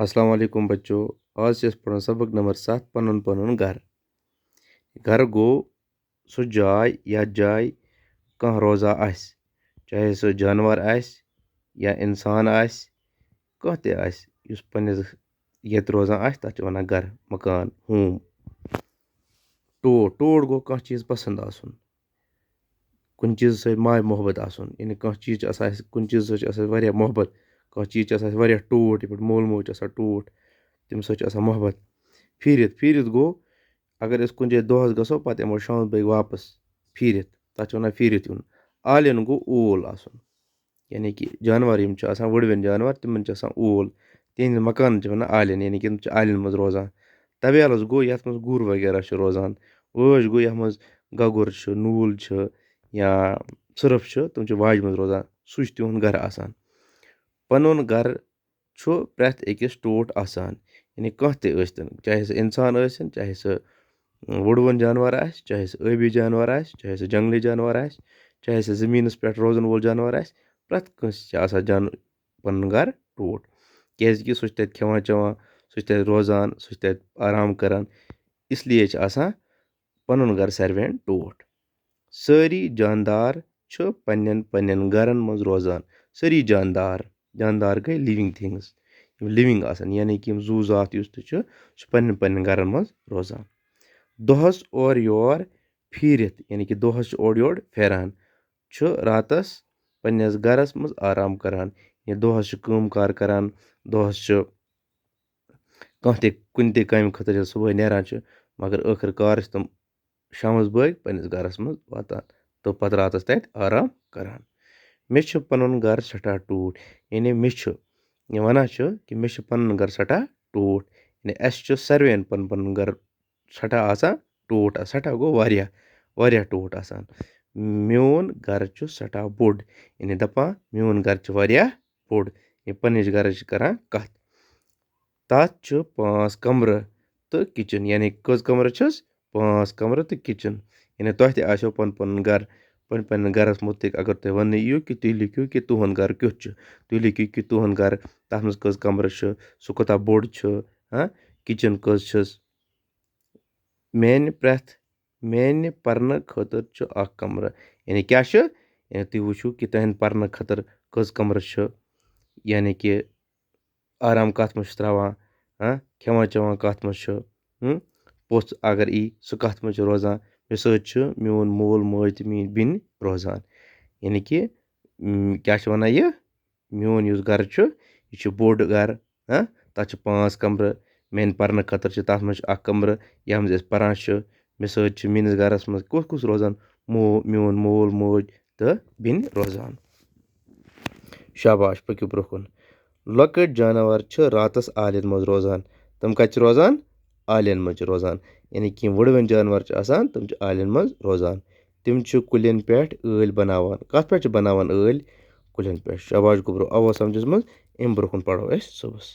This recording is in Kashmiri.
अस्सलाम वालेकुम बच्चों। आज से पढ़ो सबक नंबर 7 पनुन पनुन घर। घर गो सो जाय या जाय कह रोजा आस, चाहे सो जानवर आस या इंसान आस, कह ते आस युस पन्निस यत रोजान आस तथ वनान घर, मकान, होम। टोट टोट गो कह चीज पसंद आसुन, कुन चीज से माय मोहब्बत आसुन, यानी कह चीज कुन चीज से वारिया मोहब्बत, कह चीज वारिया टोट, ये मोल मोज टोट, तम सह मोहब्बत। फिरित फिरित गो अगर कुन जाए दोहस गो पे यमो शाम बग वापस फिरित, तथ वन फिरित यून। आलियन गो ओल आसुन, यानी कि जानवर वुडवन जानवर तिमन ओल, तिहंद मकान वन आलियन, यानी कि तम आलियन मज रोजान। तबेलस गो यथ मज गुर वगैरह रोजान। वोज गो यथ मज गगुर नूल या सर्फ तम वाज मज रोजान, सह तिहंद घर आसान। पनुन घर प्रेथ अकिस टोट आसान, यानी कह ते ٲसतन, चाहे सह इंसान ٲसिन, चाहे सह वुडवन जानवर आस, चाहे सह ٲबी जानवर आस, चाहे सह जंगली जानवर आस, चाहे सह जमीनस पे रोजन वोल जानवर आस, प्रेथ कंस पनुन घर टोट, क्या सह तत खेवान चेवान, सह तत रोजान, सह तत आराम करान, इसलिए पनुन घर सारवेन टोट। सारी जानदार पन्न पन्न घरन मज रोजान। सारी जानदार, जानदार गई लिविंग थिंग्स, लिविंग आसान, यानी कि जू जात सह पन्न पन्न घरन मज रोजान। दोहस और योर फिरित, यानी कि दोहस ओर योर फेरान, रातस पन्नस घरस मज आराम करान, या दोहस काम कार करान, दोहस कह ते कुन ते काम खतर सुबह नेरान, मगर आखिर कार तम शामस बग पन्नस घरस मज वातान, तो पत रातस तत आराम करान। मे पनुन घर सठा टूट, यानी मे वनान कि मे पनुन घर सठा टूट, यानी अस सारवेन पन पनुन घर सठा आसान टूट, सठा गो वारिया वारिया टूट आसान। म्योन घर सठा बोड़, यानी दपान म्योन घर वारिया बोड़, ये पन्निस घर करान कथ। तथ 5 कमर तो किचन, यानी कज कमर 5 कमर तो किचन, यानी तह ते आसो पन पनुन घर, पन पन्न घरस मुतलिक अगर तुम वन यू कि तुम लिखियो कि तुहंद घर क्युथ, तुम लिखियो कि तुहंद घर तथ मज कज कमर, सह कोता बोड़, किचन कज मेन पर्न खतर अख कमर, यानी क्या यानी तुम वुचो कि तुहंद पर्न खतर कज कमर, यानी कि आराम कथ मज त्रावान, खेवान चेवान कथ मज, पोथ अगर यी सह कथ मज रोजान। मे सत म्योन मोल मोज तो मीन बिन रोजान, यानी कि क्या वन यह म्योन युस घर यह बोड़ घर, तथ 5 कमर, मेन पर्न खतर तथ मज अख कमर, यह मज परान, मे सत मीनिस घरस मज कुस रोजान, म्योन मोल मोज तो बिन रोजान। शाबाश पक्यो ब्रोह। लकट जानवर रातस आलियन मज रोजान, तम कत रोजान आलियन मज रोजान, यानी कि वुडवन जानवर तम आलियन मज रोजान। तम कुलियन पे ऐल बनावान, कथ पे बनावान ऐल, कुलियन पे। शाबाश गो ब्रो, आवा समझस मज। अम ब्रोह पढ़ो सुबस।